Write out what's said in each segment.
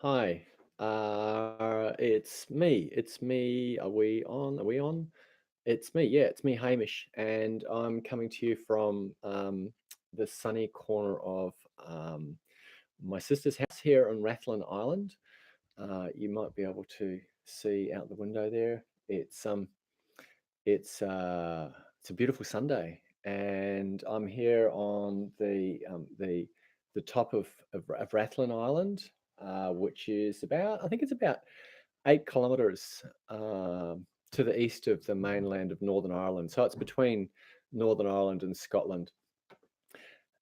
Hi. It's me. It's me. Are we on? Are we on? It's me. Yeah, it's me, Hamish, and I'm coming to you from the sunny corner of my sister's house here on Rathlin Island. You might be able to see out the window there. It's uh, it's a beautiful Sunday, and I'm here on the top of Rathlin Island, which is about I think it's about 8 kilometres to the east of the mainland of Northern Ireland. So it's between Northern Ireland and Scotland.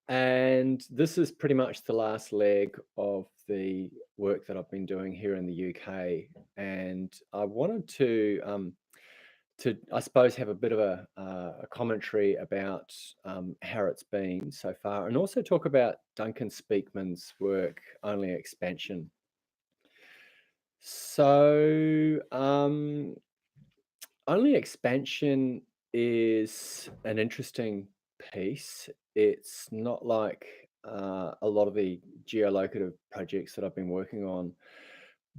And this is pretty much the last leg of the work that I've been doing here in the UK. And I wanted to I suppose have a bit of a commentary about how it's been so far, and also talk about Duncan Speakman's work, Only Expansion. So, Only Expansion is an interesting piece. It's not like a lot of the geolocative projects that I've been working on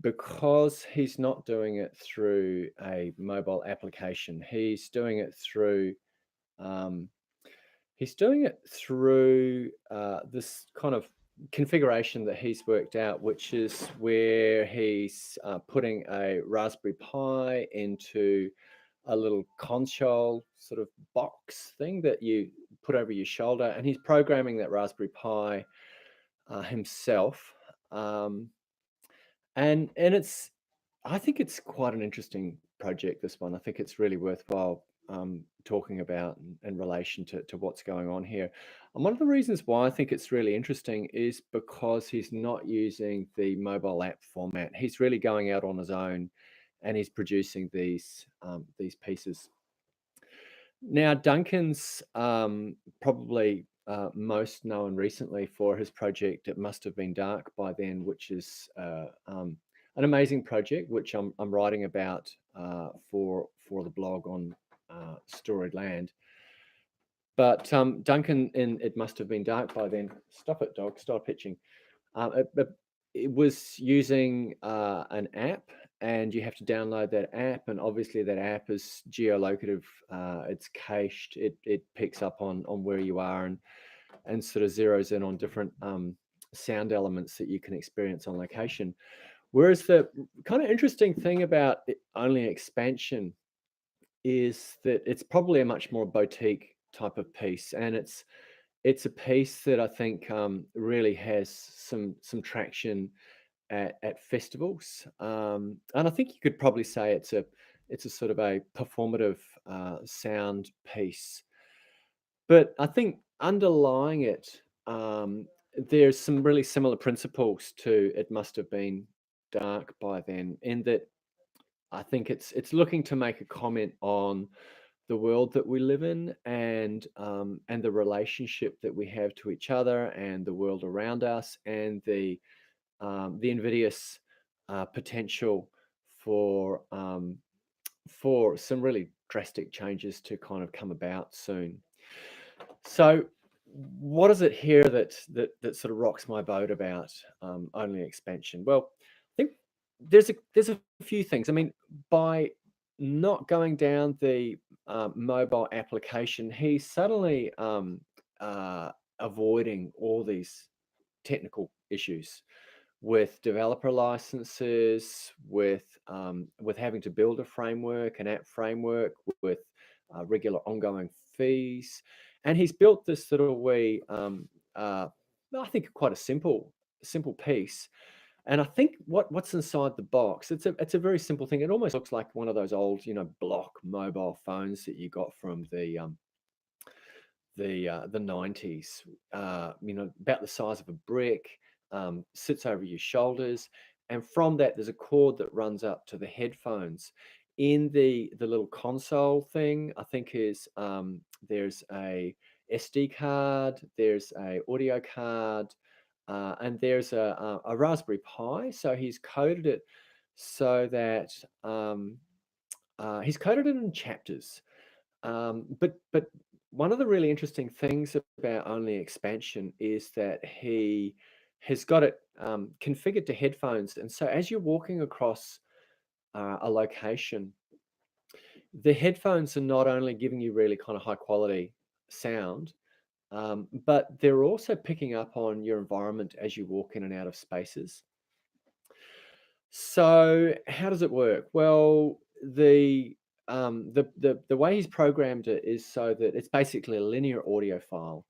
because he's not doing it through a mobile application. Um, he's doing it through this kind of configuration that he's worked out, which is where he's putting a Raspberry Pi into a little console sort of box thing that you put over your shoulder, and he's programming that Raspberry Pi himself. Um, and it's I think it's quite an interesting project, this one. I think it's really worthwhile talking about in relation to what's going on here. And one of the reasons why I think it's really interesting is because he's not using the mobile app format. He's really going out on his own, and he's producing these pieces. Now, Duncan's probably most known recently for his project "It Must Have Been Dark by Then," which is an amazing project which I'm writing about for the blog on Storied Land. But Duncan in "It Must Have Been Dark by Then." Stop it, dog! Stop pitching. It was using an app, and you have to download that app, and obviously that app is geolocative. It's cached. It picks up on where you are, and sort of zeroes in on different sound elements that you can experience on location. Whereas the kind of interesting thing about Only Expansion is that it's probably a much more boutique type of piece, and it's a piece that I think really has some traction at festivals, and I think you could probably say it's a sort of a performative sound piece. But I think underlying it, there's some really similar principles to "It Must Have Been Dark by Then," in that I think it's looking to make a comment on the world that we live in, and the relationship that we have to each other and the world around us, and the invidious potential for some really drastic changes to kind of come about soon. So, what is it here that sort of rocks my boat about Only Expansion? Well, I think there's a few things. I mean, by not going down the mobile application, he's suddenly uh, avoiding all these technical issues with developer licenses, with having to build a framework, an app framework, with regular ongoing fees, and he's built this sort of way. I think quite a simple piece. And I think what's inside the box, it's a very simple thing. It almost looks like one of those old, block mobile phones that you got from the 90s, about the size of a brick, sits over your shoulders, and from that there's a cord that runs up to the headphones. In the little console thing, I think is there's a SD card, there's a audio card, and there's a Raspberry Pi. So he's coded it so that he's coded it in chapters. But one of the really interesting things about Only Expansion is that he has got it configured to headphones. And so as you're walking across a location, the headphones are not only giving you really kind of high quality sound, but they're also picking up on your environment as you walk in and out of spaces. So how does it work? Well, the way he's programmed it is so that it's basically a linear audio file.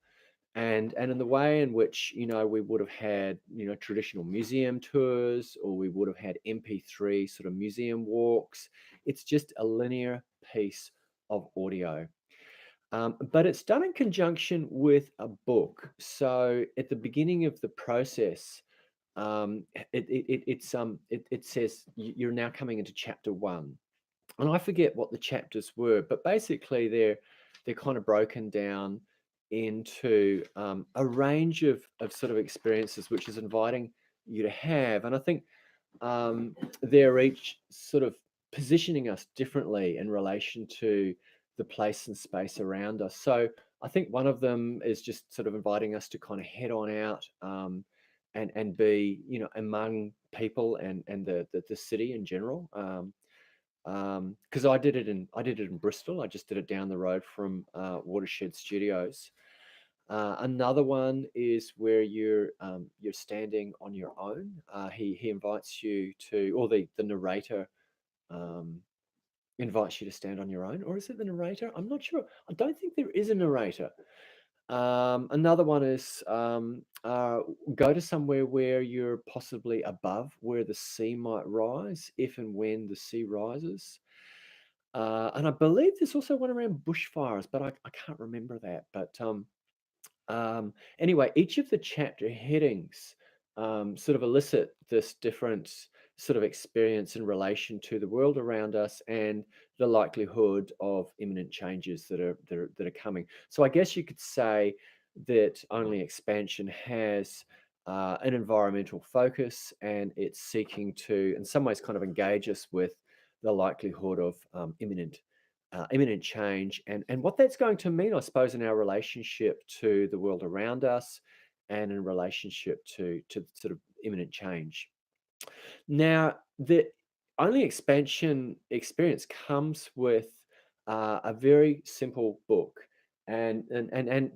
And in the way in which, we would have had, traditional museum tours, or we would have had MP3 sort of museum walks, it's just a linear piece of audio. But it's done in conjunction with a book. So at the beginning of the process, it says you're now coming into chapter one, and I forget what the chapters were, but basically they're kind of broken down into a range of sort of experiences, which is inviting you to have. And I think they're each sort of positioning us differently in relation to the place and space around us. So I think one of them is just sort of inviting us to kind of head on out, and be, among people and the city in general. Because I did it in Bristol. I just did it down the road from Watershed Studios. Another one is where you're standing on your own. He invites you to, or the narrator um, invites you to stand on your own, or is it the narrator? I'm not sure. I don't think there is a narrator. Another one is go to somewhere where you're possibly above where the sea might rise, if and when the sea rises. And I believe there's also one around bushfires, but I can't remember that. But anyway, each of the chapter headings sort of elicit this different sort of experience in relation to the world around us and the likelihood of imminent changes that are coming. So I guess you could say that Only Expansion has an environmental focus, and it's seeking to, in some ways, kind of engage us with the likelihood of imminent change, and what that's going to mean, I suppose, in our relationship to the world around us, and in relationship to sort of imminent change. Now, the Only Expansion experience comes with a very simple book. And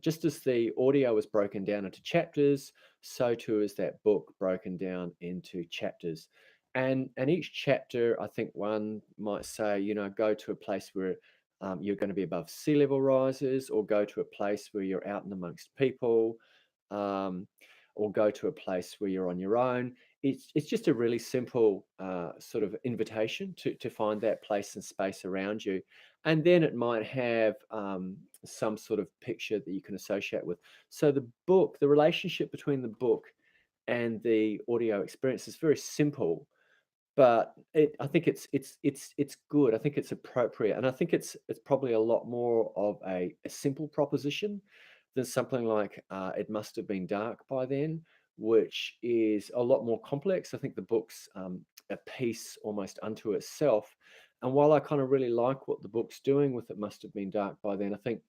just as the audio is broken down into chapters, so too is that book broken down into chapters. And each chapter, I think one might say, go to a place where you're going to be above sea level rises, or go to a place where you're out and amongst people, um, or go to a place where you're on your own. It's just a really simple sort of invitation to find that place and space around you, and then it might have some sort of picture that you can associate with. So the relationship between the book and the audio experience is very simple, but I think it's good. I think it's appropriate, and I think it's probably a lot more of a simple proposition than something like It Must Have Been Dark by Then, which is a lot more complex. I think the book's a piece almost unto itself, and while I kind of really like what the book's doing with It Must Have Been Dark by Then, I think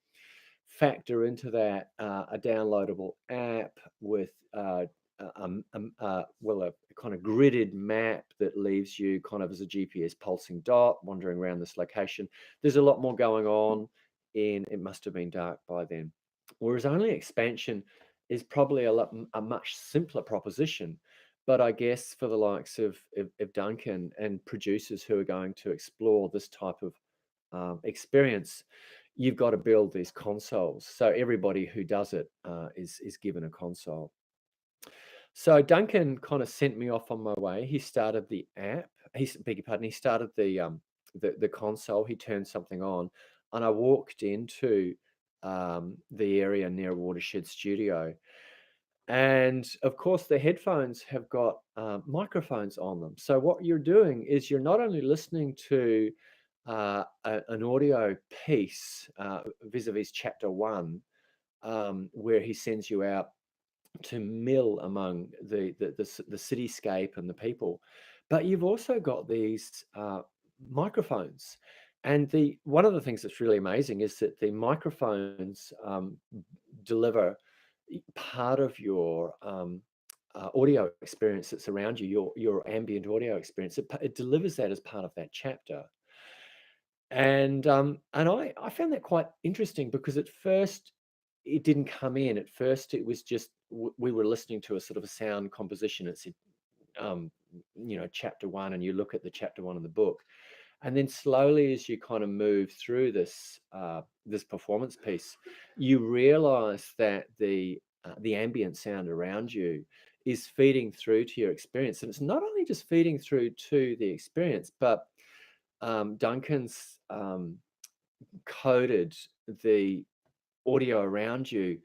factor into that a downloadable app with well, a kind of gridded map that leaves you kind of as a GPS pulsing dot wandering around this location. There's a lot more going on in It Must Have Been Dark by Then. Whereas Only Expansion is probably a much simpler proposition. But I guess for the likes of Duncan and producers who are going to explore this type of experience, you've got to build these consoles. So everybody who does it is given a console. So Duncan kind of sent me off on my way. He started the app. Beg your pardon. He started the console. He turned something on, and I walked into the area near Watershed Studio. And of course, the headphones have got microphones on them. So what you're doing is you're not only listening to an audio piece vis-a-vis chapter one, where he sends you out to mill among the cityscape and the people, but you've also got these microphones. And the one of the things that's really amazing is that the microphones deliver part of your audio experience that's around you, your ambient audio experience. It delivers that as part of that chapter. And I found that quite interesting because at first it didn't come in. At first it was just we were listening to a sort of a sound composition. It said, um, chapter one, and you look at the chapter one of the book, and then slowly as you kind of move through this performance piece, you realize that the ambient sound around you is feeding through to your experience, and it's not only just feeding through to the experience, but Duncan's coded the audio around you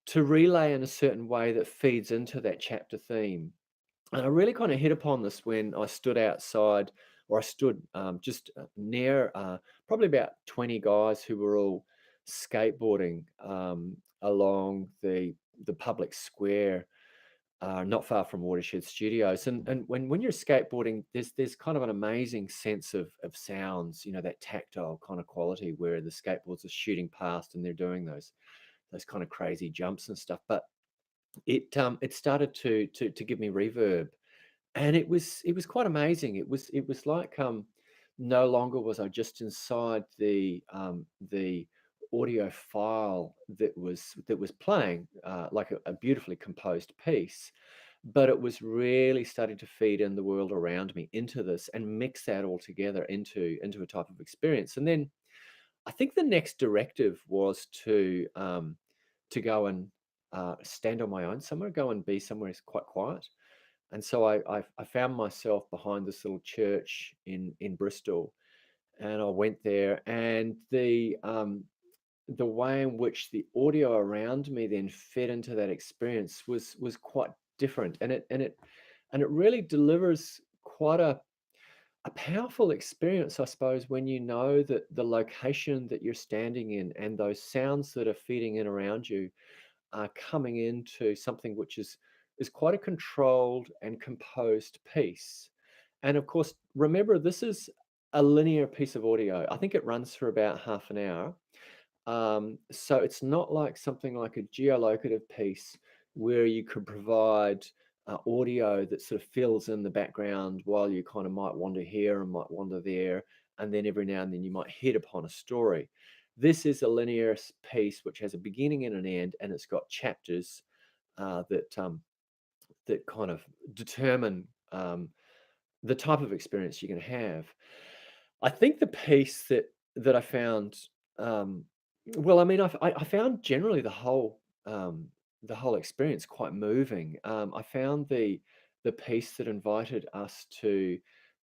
to relay in a certain way that feeds into that chapter theme. And I really kind of hit upon this when I stood outside, or I stood just near probably about 20 guys who were all skateboarding along the public square, not far from Watershed Studios. And when you're skateboarding, there's kind of an amazing sense of sounds, that tactile kind of quality where the skateboards are shooting past and they're doing those kind of crazy jumps and stuff. But it started to give me reverb, and it was quite amazing. It was like, no longer was I just inside the audio file that was playing, like a beautifully composed piece, but it was really starting to feed in the world around me into this and mix that all together into a type of experience. And then I think the next directive was to go and stand on my own somewhere, go and be somewhere quite quiet. And so I found myself behind this little church in Bristol, and I went there, and the way in which the audio around me then fed into that experience was quite different, and it really delivers quite a powerful experience, I suppose, when you know that the location that you're standing in and those sounds that are feeding in around you are coming into something which is quite a controlled and composed piece. And of course, remember, this is a linear piece of audio. I think it runs for about half an hour. So it's not like something like a geolocative piece where you could provide audio that sort of fills in the background while you kind of might wander here and might wander there, and then every now and then you might hit upon a story. This is a linear piece which has a beginning and an end, and it's got chapters that kind of determine the type of experience you're going to have. I think the piece that I found, um, well, I mean, I found generally the whole experience quite moving. I found the piece that invited us to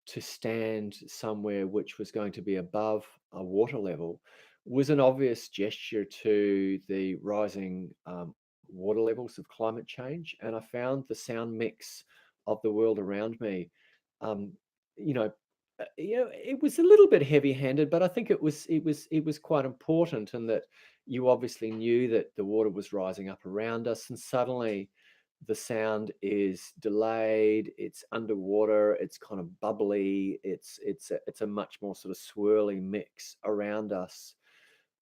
stand somewhere which was going to be above a water level was an obvious gesture to the rising water levels of climate change, and I found the sound mix of the world around me, um, you know, it was a little bit heavy-handed, but I think it was quite important, and that you obviously knew that the water was rising up around us, and suddenly the sound is delayed, it's underwater, it's kind of bubbly, it's a much more sort of swirly mix around us,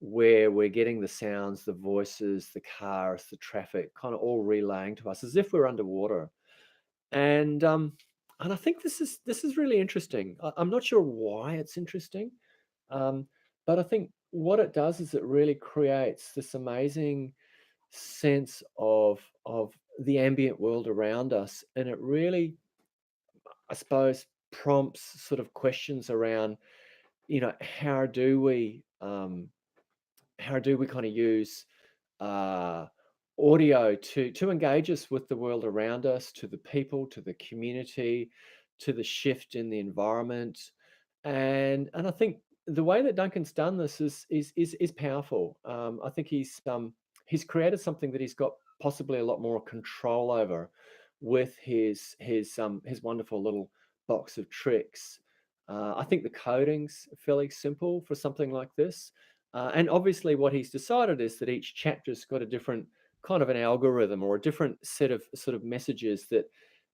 where we're getting the sounds, the voices, the cars, the traffic, kind of all relaying to us as if we're underwater. And um, and I think this is really interesting. I'm not sure why it's interesting, um, but I think what it does is it really creates this amazing sense of the ambient world around us, and it really, I suppose, prompts sort of questions around, how do we kind of use uh, audio to engage us with the world around us, to the people, to the community, to the shift in the environment, and I think the way that Duncan's done this is powerful. I think he's created something that he's got possibly a lot more control over with his wonderful little box of tricks. I think the coding's fairly simple for something like this. And obviously, what he's decided is that each chapter's got a different kind of an algorithm or a different set of sort of messages that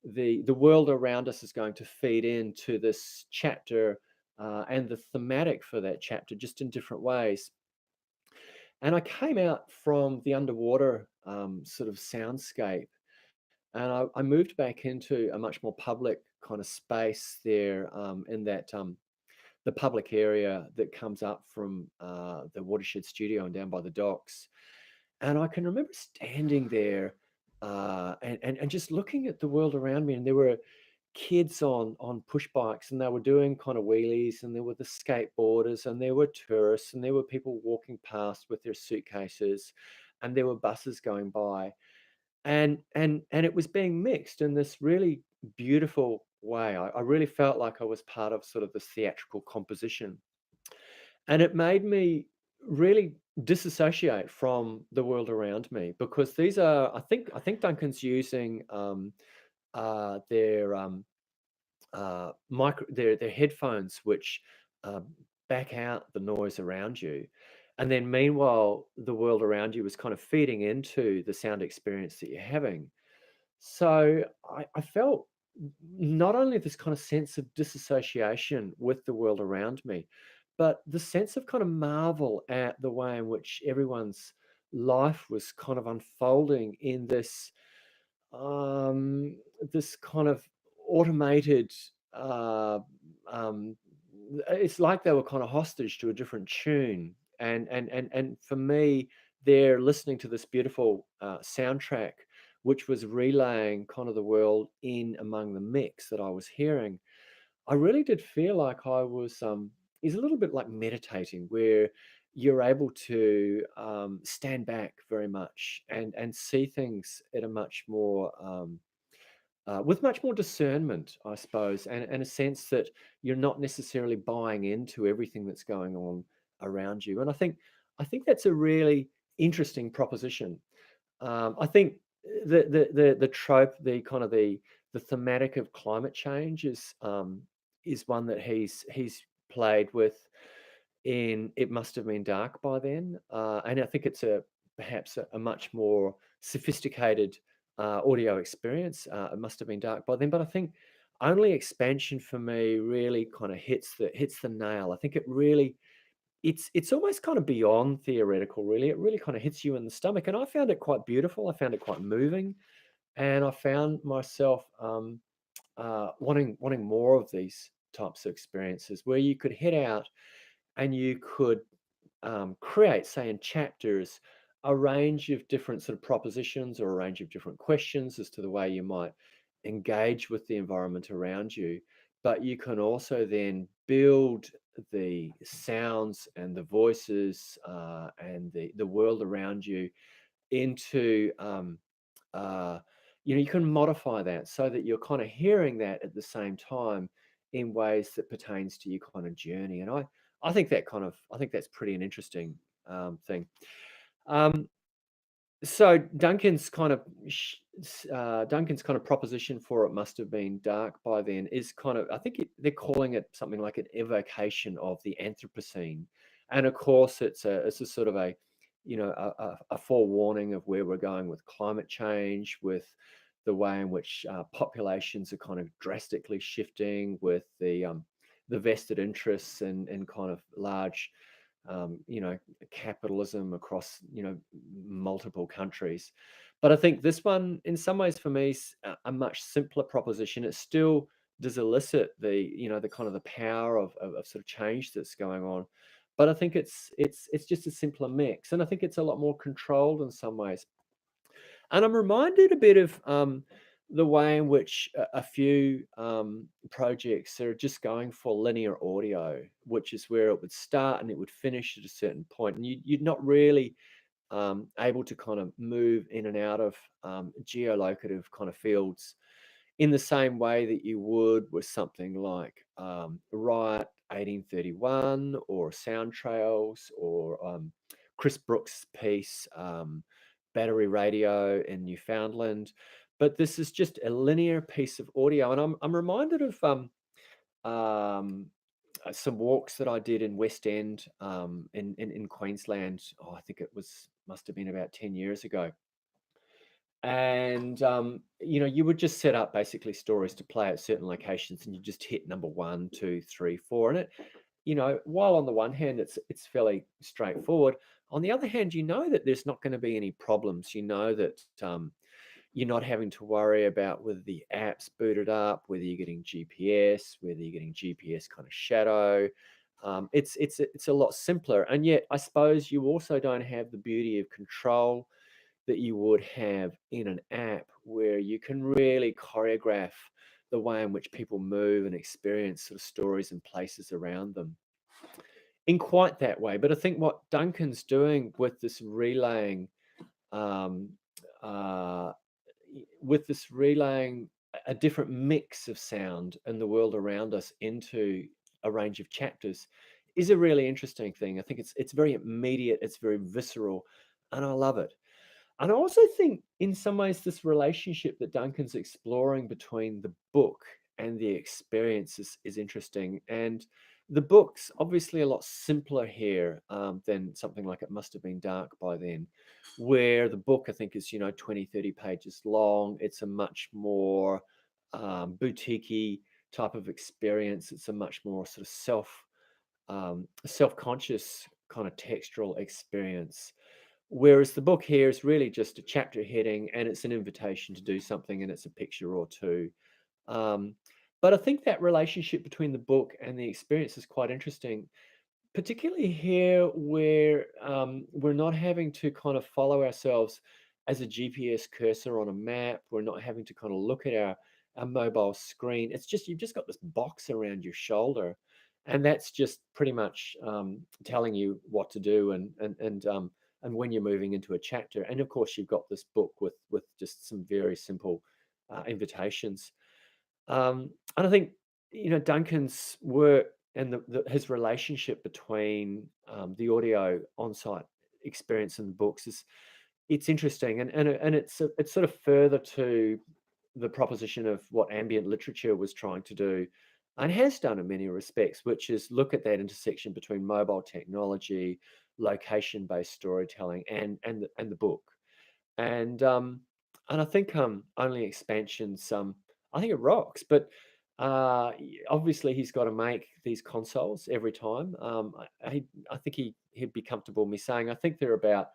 the world around us is going to feed into this chapter, and the thematic for that chapter, just in different ways. And I came out from the underwater sort of soundscape, and I moved back into a much more public kind of space there, in that the public area that comes up from the Watershed Studio and down by the docks. And I can remember standing there, and just looking at the world around me, and there were kids on push bikes, and they were doing kind of wheelies, and there were the skateboarders, and there were tourists, and there were people walking past with their suitcases, and there were buses going by, and it was being mixed in this really beautiful way. I really felt like I was part of sort of this theatrical composition, and it made me really disassociate from the world around me, because these are, I think Duncan's using their their headphones, which uh, back out the noise around you, and then meanwhile the world around you is kind of feeding into the sound experience that you're having. So I felt not only this kind of sense of disassociation with the world around me, but the sense of kind of marvel at the way in which everyone's life was kind of unfolding in um, this kind of automated. Uh, um, it's like they were kind of hostage to a different tune, and for me, they're listening to this beautiful soundtrack, which was relaying kind of the world in among the mix that I was hearing. I really did feel like I was is a little bit like meditating, where you're able to stand back very much and see things at a much more with much more discernment, I suppose, and a sense that you're not necessarily buying into everything that's going on around you. And I think that's a really interesting proposition. I think the trope, the kind of the thematic of climate change is one that he's played with in It Must Have Been Dark by then, and I think it's a perhaps a much more sophisticated audio experience. It Must Have Been Dark by then, but I think only expansion for me really kind of hits the nail. I think it really it's almost kind of beyond theoretical, really. It really kind of hits you in the stomach, and I found it quite beautiful. I found it quite moving, and I found myself wanting more of these types of experiences where you could head out and you could create, say, in chapters, a range of different sort of propositions or a range of different questions as to the way you might engage with the environment around you. But you can also then build the sounds and the voices and the world around you into, uh, you can modify that so that you're kind of hearing that at the same time in ways that pertains to your kind of journey. And I think that's pretty an interesting thing. Um, so Duncan's kind of proposition for It Must Have Been Dark by then is kind of, they're calling it something like an evocation of the Anthropocene, and of course it's a sort of a a forewarning of where we're going with climate change, with the way in which populations are kind of drastically shifting, with the vested interests and kind of large capitalism across, multiple countries. But I think this one, in some ways, for me, is a much simpler proposition. It still does elicit the kind of the power of sort of change that's going on. But I think it's just a simpler mix, and I think it's a lot more controlled in some ways. And I'm reminded a bit of the way in which a few projects are just going for linear audio, which is where it would start and it would finish at a certain point, and you'd not really able to kind of move in and out of geolocative kind of fields in the same way that you would with something like Riot 1831 or Sound Trails or Chris Brooks' piece, Battery Radio in Newfoundland. But this is just a linear piece of audio. And I'm reminded of um, some walks that I did in West End in Queensland. Oh, I think must have been about 10 years ago. And you would just set up basically stories to play at certain locations, and you just hit number one, two, three, four. And while on the one hand it's fairly straightforward, on the other hand, that there's not going to be any problems. That You're not having to worry about whether the app's booted up, whether you're getting GPS, whether you're getting GPS kind of shadow. It's a lot simpler, and yet I suppose you also don't have the beauty of control that you would have in an app, where you can really choreograph the way in which people move and experience sort of stories and places around them in quite that way. But I think what Duncan's doing with this relaying, um, uh, with this relaying a different mix of sound and the world around us into a range of chapters, is a really interesting thing. I think it's very immediate, it's very visceral, and I love it. And I also think, in some ways, this relationship that Duncan's exploring between the book and the experience is interesting. And the book's obviously a lot simpler here, than something like It Must Have Been Dark by then, where the book, I think, is, 20, 30 pages long. It's a much more boutique type of experience. It's a much more sort of self-conscious kind of textural experience. Whereas the book here is really just a chapter heading, and it's an invitation to do something, and it's a picture or two. Um, but I think that relationship between the book and the experience is quite interesting, particularly here, where we're not having to kind of follow ourselves as a GPS cursor on a map. We're not having to kind of look at our mobile screen. It's just, you've just got this box around your shoulder, and that's just pretty much telling you what to do, and when you're moving into a chapter. And of course, you've got this book with just some very simple invitations. And I think, Duncan's work and his relationship between the audio on-site experience and the books is, it's interesting, and it's sort of further to the proposition of what ambient literature was trying to do, and has done in many respects, which is look at that intersection between mobile technology, location-based storytelling, and the book. And um and I think only expansions, I think it rocks. But obviously he's got to make these consoles every time. I think he'd be comfortable me saying, I think they're about,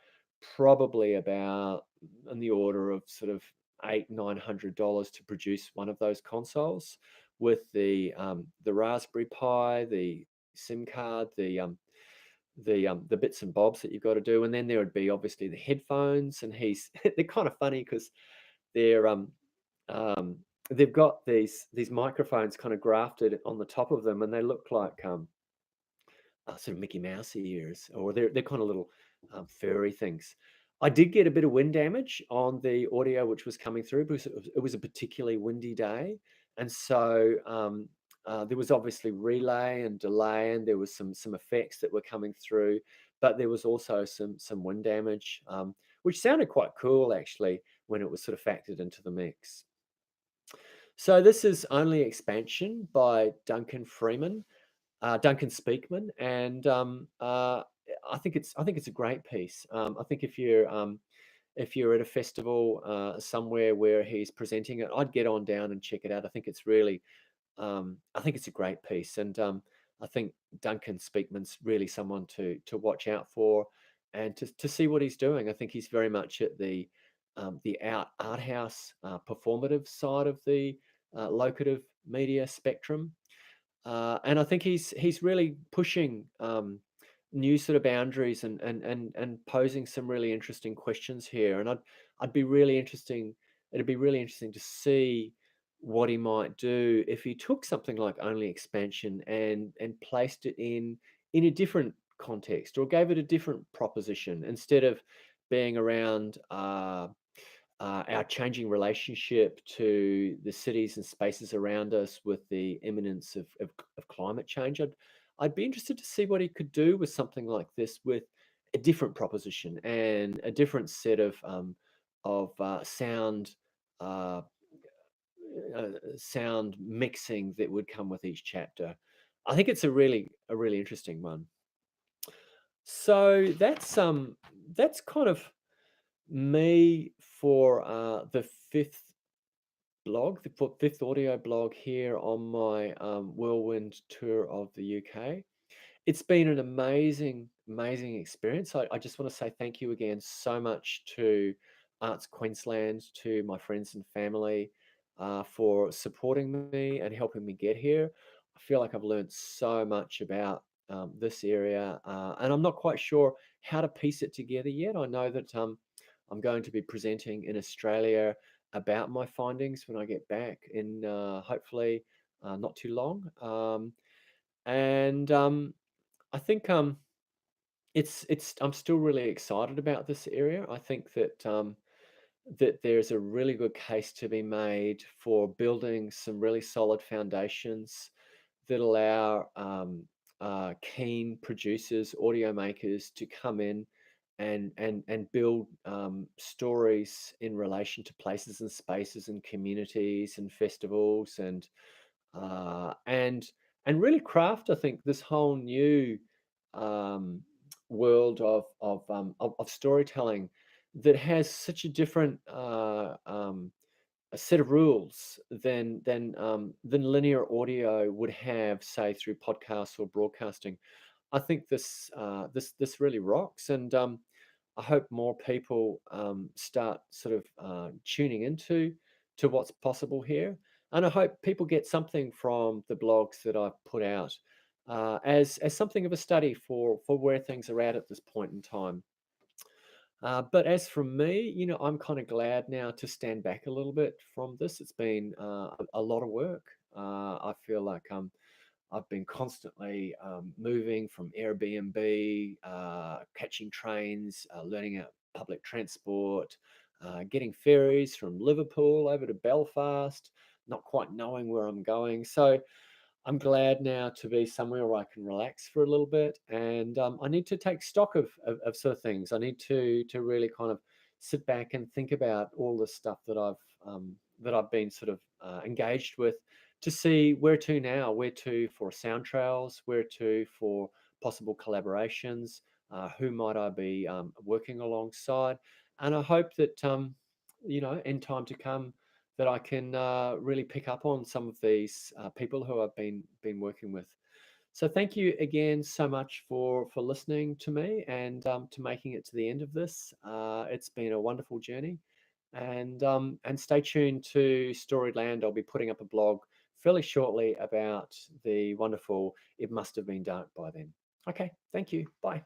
probably about, in the order of sort of $800-900 to produce one of those consoles, with the Raspberry Pi, the SIM card, the bits and bobs that you've got to do. And then there would be obviously the headphones, and he's they're kind of funny because they're um they've got these microphones kind of grafted on the top of them, and they look like sort of Mickey Mouse ears, or they're kind of little furry things. I did get a bit of wind damage on the audio which was coming through, because it was a particularly windy day, and so there was obviously relay and delay, and there was some effects that were coming through, but there was also some wind damage, which sounded quite cool actually when it was sort of factored into the mix. So this is Only Expansion by Duncan Speakman, and I think it's a great piece. I think if you're at a festival somewhere where he's presenting it, I'd get on down and check it out. I think it's a great piece, and I think Duncan Speakman's really someone to watch out for, and to see what he's doing. I think he's very much at the art house performative side of the locative media spectrum, and I think he's really pushing new sort of boundaries, and posing some really interesting questions here. And I'd be really interesting. It'd be really interesting to see what he might do if he took something like Only Expansion and placed it in a different context, or gave it a different proposition, instead of being around our changing relationship to the cities and spaces around us with the imminence of climate change. I'd be interested to see what he could do with something like this, with a different proposition and a different set of uh, sound mixing that would come with each chapter. I think it's a really interesting one. So that's kind of me for the fifth audio blog here on my whirlwind tour of the UK. It's been an amazing experience. I just want to say thank you again so much to Arts Queensland, to my friends and family for supporting me and helping me get here. I feel like I've learned so much about this area, and I'm not quite sure how to piece it together yet. I know that I'm going to be presenting in Australia about my findings when I get back in hopefully not too long. And I think it's I'm still really excited about this area. I think that that there's a really good case to be made for building some really solid foundations that allow keen producers, audio makers to come in and build stories in relation to places and spaces and communities and festivals uh, and and really craft, I think, this whole new um, world of storytelling that has such a different a set of rules than linear audio would have, say, through podcasts or broadcasting. I think this really rocks, and I hope more people start sort of tuning into to what's possible here, and I hope people get something from the blogs that I've put out as something of a study for where things are at this point in time. But as for me, I'm kind of glad now to stand back a little bit from this. It's been a lot of work. I feel like I've been constantly moving from Airbnb, catching trains, learning about public transport, getting ferries from Liverpool over to Belfast, not quite knowing where I'm going. So I'm glad now to be somewhere where I can relax for a little bit, and I need to take stock of sort of things. I need to really kind of sit back and think about all the stuff that I've been sort of engaged with, to see where to now, where to for sound trails, where to for possible collaborations, who might I be working alongside, and I hope that in time to come that I can really pick up on some of these people who I've been working with. So thank you again so much for listening to me and to making it to the end of this. It's been a wonderful journey, and stay tuned to Storyland. I'll be putting up a blog fairly shortly about the wonderful "It Must Have Been Dark by Then." Okay, thank you. Bye.